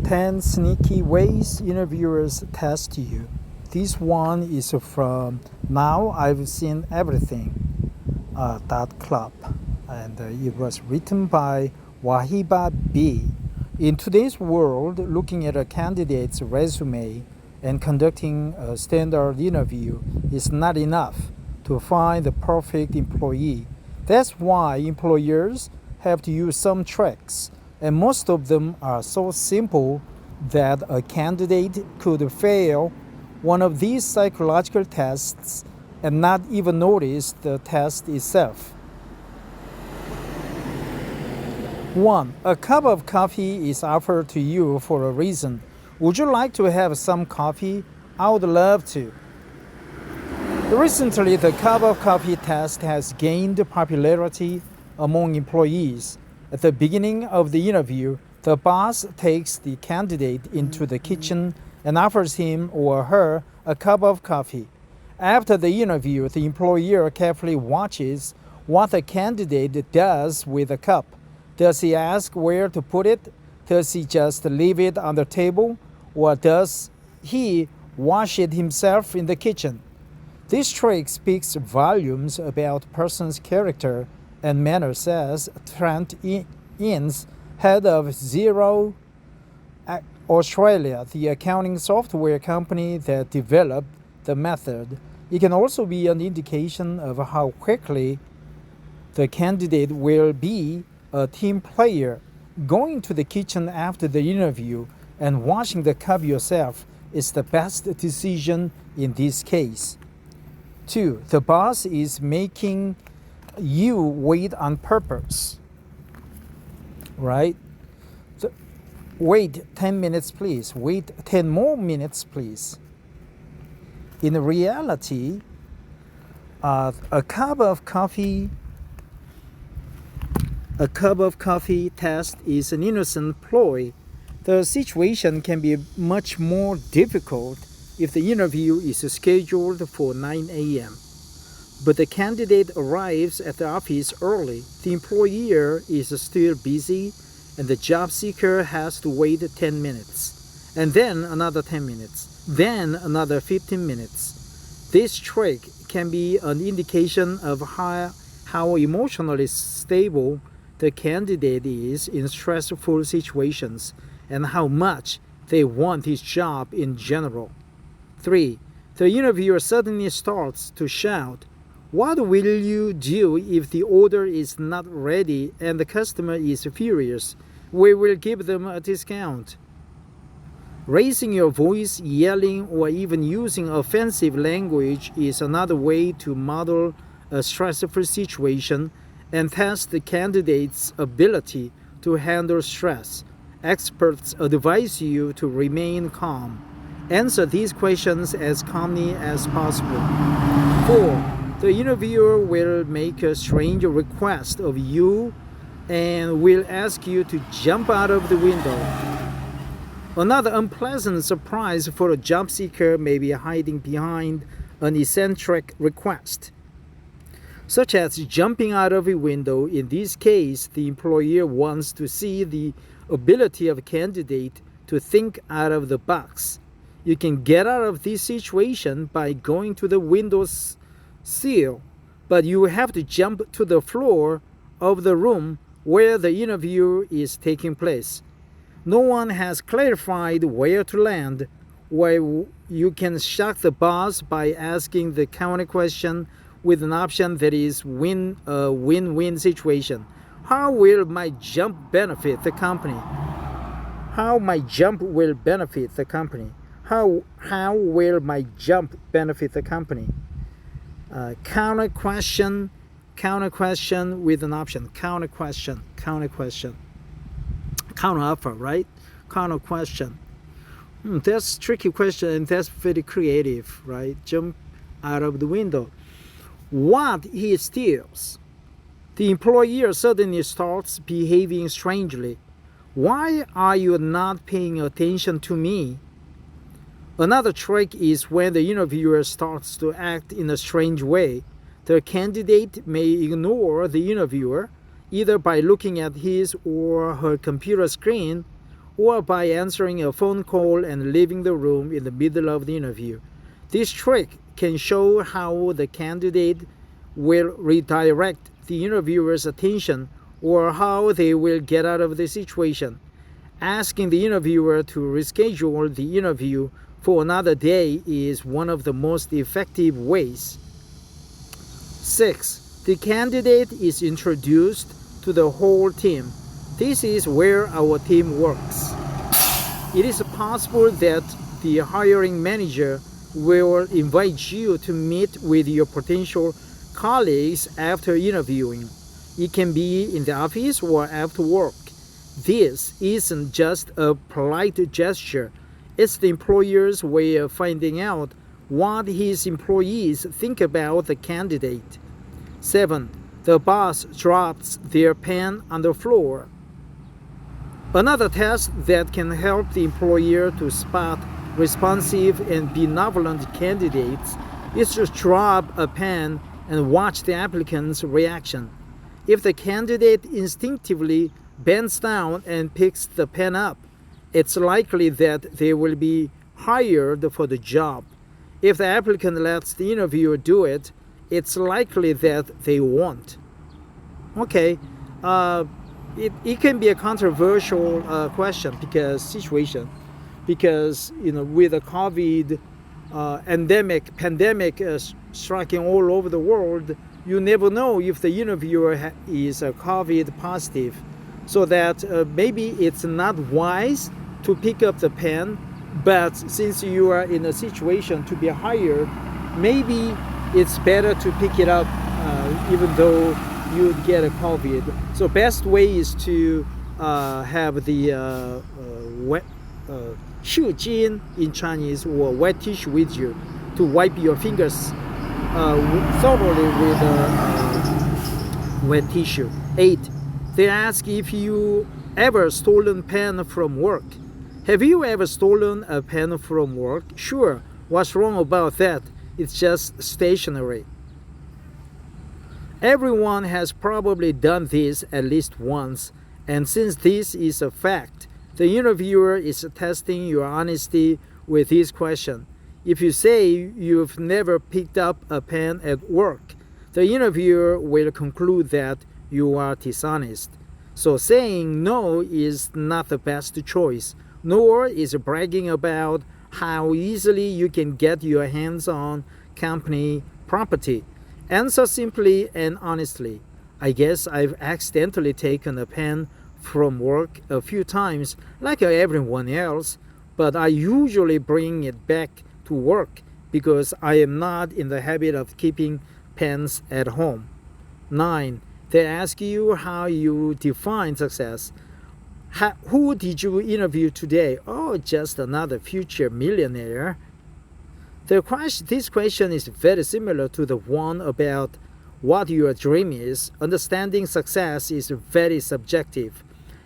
10 Sneaky Ways Interviewers Test You. This one is from Now I've Seen Everything .club, and it was written by Wahiba B. In today's world, looking at a candidate's resume and conducting a standard interview is not enough to find the perfect employee. That's why employers have to use some tricks, and most of them are so simple that a candidate could fail one of these psychological tests and not even notice the test itself. 1. A cup of coffee is offered to you for a reason. Would you like to have some coffee? I would love to. Recently, the cup of coffee test has gained popularity among employees. At the beginning of the interview, the boss takes the candidate into the kitchen and offers him or her a cup of coffee. After the interview, the employer carefully watches what the candidate does with the cup. Does he ask where to put it? Does he just leave it on the table? Or does he wash it himself in the kitchen? This trick speaks volumes about a person's character and manner, says Trent Innes, head of Zero Australia, the accounting software company that developed the method. It can also be an indication of how quickly the candidate will be a team player. Going to the kitchen after the interview and washing the cup yourself is the best decision in this case. 2. The boss is making you wait on purpose, right? Wait 10 minutes, please. Wait 10 more minutes, please. In reality, a cup of coffee test is an innocent ploy. The situation can be much more difficult if the interview is scheduled for 9 a.m. But the candidate arrives at the office early. The employer is still busy, and the job seeker has to wait 10 minutes, and then another 10 minutes, then another 15 minutes. This trick can be an indication of how emotionally stable the candidate is in stressful situations and how much they want his job in general. 3. The interviewer suddenly starts to shout, "What will you do if the order is not ready and the customer is furious? We will give them a discount." Raising your voice, yelling, or even using offensive language is another way to model a stressful situation and test the candidate's ability to handle stress. Experts advise you to remain calm. Answer these questions as calmly as possible. 4. The interviewer will make a strange request of you and will ask you to jump out of the window. Another unpleasant surprise for a job seeker may be hiding behind an eccentric request, such as jumping out of a window. In this case, the employer wants to see the ability of a candidate to think out of the box. You can get out of this situation by going to the window's sill, but you have to jump to the floor of the room where the interview is taking place. No one has clarified where to land. While you can shock the boss by asking the counter question with an option that is a win-win situation. How will my jump benefit the company? How my jump will benefit the company? How will my jump benefit the company? Counter question with an option. Counter question. Counter offer, right? Counter question. That's a tricky question, and that's very creative, right? Jump out of the window. What he steals? The employer suddenly starts behaving strangely. Why are you not paying attention to me? Another trick is when the interviewer starts to act in a strange way. The candidate may ignore the interviewer, either by looking at his or her computer screen or by answering a phone call and leaving the room in the middle of the interview. This trick can show how the candidate will redirect the interviewer's attention or how they will get out of the situation. Asking the interviewer to reschedule the interview for another day is one of the most effective ways. 6. The candidate is introduced to the whole team. This is where our team works. It is possible that the hiring manager will invite you to meet with your potential colleagues after interviewing. It can be in the office or after work. This isn't just a polite gesture. It's the employer's way of finding out what his employees think about the candidate. 7. The boss drops their pen on the floor. Another test that can help the employer to spot responsive and benevolent candidates is to drop a pen and watch the applicant's reaction. If the candidate instinctively bends down and picks the pen up, it's likely that they will be hired for the job. If the applicant lets the interviewer do it, it's likely that they won't. Okay, it can be a controversial situation because with the COVID pandemic striking all over the world, you never know if the interviewer is COVID positive. So that maybe it's not wise to pick up the pen, but since you are in a situation to be hired, maybe it's better to pick it up even though you get a COVID. So best way is to have the wet 湿巾 in Chinese, or wet tissue with you to wipe your fingers thoroughly with wet tissue. 8. They ask if you ever stolen pen from work. Have you ever stolen a pen from work? Sure. What's wrong about that? It's just stationery. Everyone has probably done this at least once, and since this is a fact, the interviewer is testing your honesty with this question. If you say you've never picked up a pen at work, the interviewer will conclude that you are dishonest. So saying no is not the best choice, nor is bragging about how easily you can get your hands on company property. Answer simply and honestly. I guess I've accidentally taken a pen from work a few times, like everyone else, but I usually bring it back to work because I am not in the habit of keeping pens at home. 9. They ask you how you define success. Who did you interview today? Oh, just another future millionaire. This question is very similar to the one about what your dream is. Understanding success is very subjective,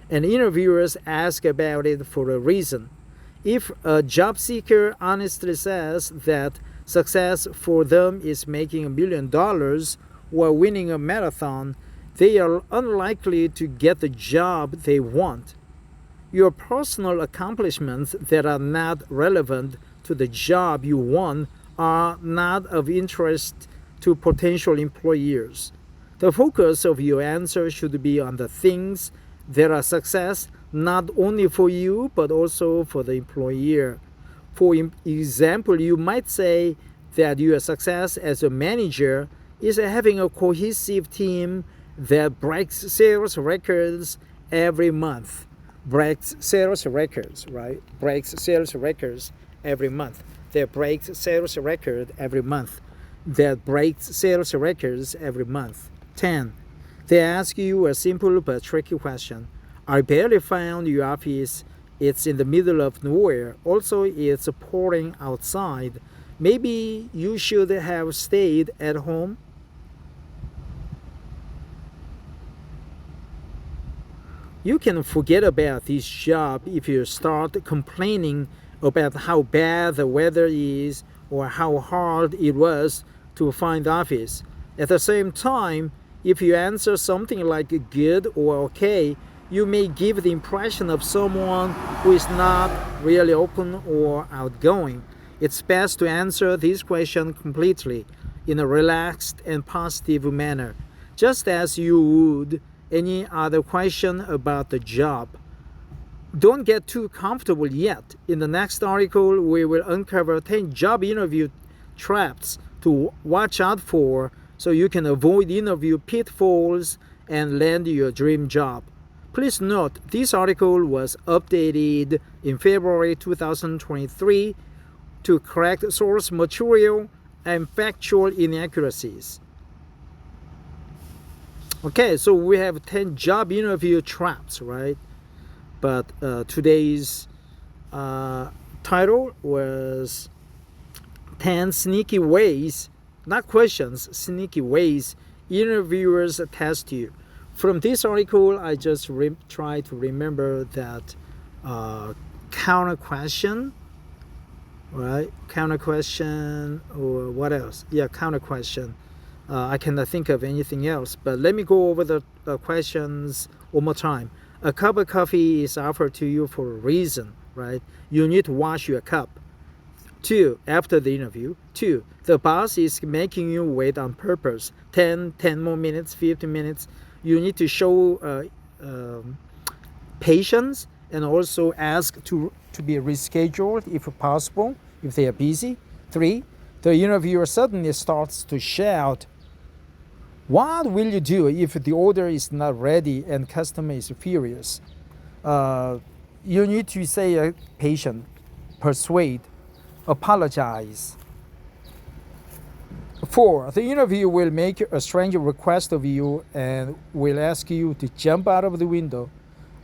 and interviewers ask about it for a reason. If a job seeker honestly says that success for them is making $1 million or winning a marathon, they are unlikely to get the job they want. Your personal accomplishments that are not relevant to the job you want are not of interest to potential employers. The focus of your answer should be on the things that are success not only for you but also for the employer. For example, you might say that your success as a manager is having a cohesive team that breaks sales records every month. Breaks sales records, right? Breaks sales records every month. That breaks sales record every month. That breaks sales records every month. 10. They ask you a simple but tricky question. I barely found your office. It's in the middle of nowhere. Also, it's pouring outside. Maybe you should have stayed at home. You can forget about this job if you start complaining about how bad the weather is or how hard it was to find the office. At the same time, if you answer something like good or okay, you may give the impression of someone who is not really open or outgoing. It's best to answer this question completely in a relaxed and positive manner, just as you would any other question about the job. Don't get too comfortable yet. In the next article, we will uncover 10 job interview traps to watch out for so you can avoid interview pitfalls and land your dream job. Please note, this article was updated in February 2023 to correct source material and factual inaccuracies. Okay, so we have 10 job interview traps, right? But today's title was 10 sneaky ways, not questions, sneaky ways interviewers test you. From this article, I just try to remember that counter question, right? Counter question, or what else? Yeah, counter question. I cannot think of anything else, but let me go over the questions one more time. A cup of coffee is offered to you for a reason, right? You need to wash your cup. 2, after the interview. 2, the boss is making you wait on purpose. 10 more minutes, 15 minutes. You need to show patience and also ask to be rescheduled if possible, if they are busy. 3, the interviewer suddenly starts to shout, "What will you do if the order is not ready and customer is furious?" You need to say patient, persuade, apologize. 4, the interviewer will make a strange request of you and will ask you to jump out of the window.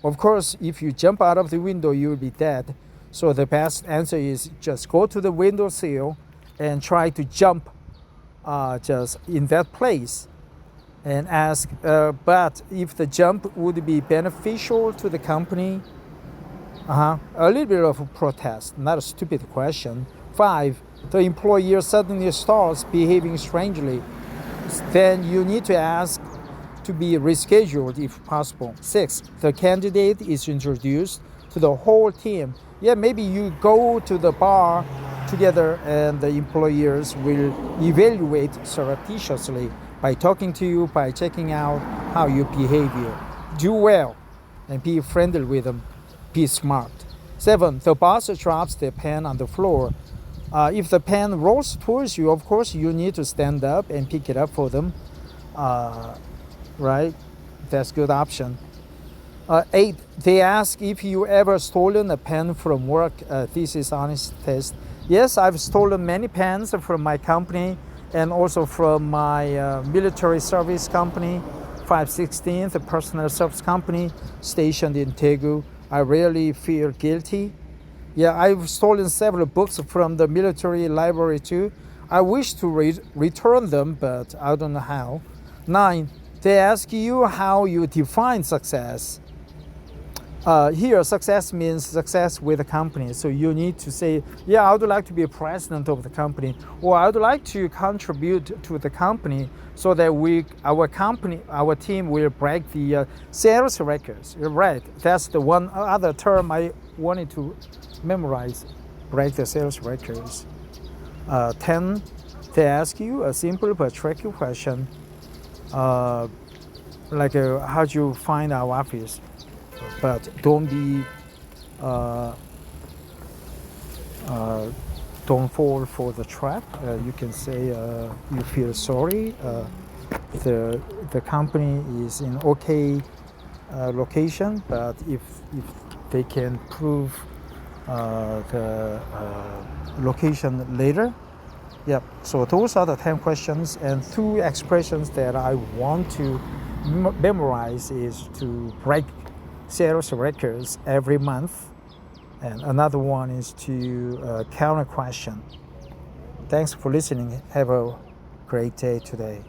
Of course, if you jump out of the window, you will be dead. So the best answer is just go to the windowsill and try to jump just in that place and ask, but if the jump would be beneficial to the company, a little bit of a protest, not a stupid question. 5, the employer suddenly starts behaving strangely. Then you need to ask to be rescheduled if possible. 6, the candidate is introduced to the whole team. Yeah, maybe you go to the bar together and the employers will evaluate surreptitiously by talking to you, by checking out how you behave here. Do well and be friendly with them. Be smart. 7, the boss drops the pen on the floor. If the pen rolls towards you, of course, you need to stand up and pick it up for them. Right? That's a good option. 8, they ask if you ever stolen a pen from work. This is honest test. Yes, I've stolen many pens from my company and also from my military service company, 516th, a personal service company stationed in Daegu. I really feel guilty. Yeah, I've stolen several books from the military library too. I wish to return them, but I don't know how. 9, they ask you how you define success. Here, success means success with the company. So you need to say, yeah, I would like to be a president of the company, or I would like to contribute to the company so that our team will break the sales records. You're right. That's the one other term I wanted to memorize, break the sales records. 10, they ask you a simple but tricky question, like how do you find our office? But don't fall for the trap. You can say you feel sorry. The company is in okay location, but if they can prove the location later. Yep. So those are the 10 questions, and 2 expressions that I want to memorize is to break sales records every month, and another one is to counter question. Thanks for listening. Have a great day today.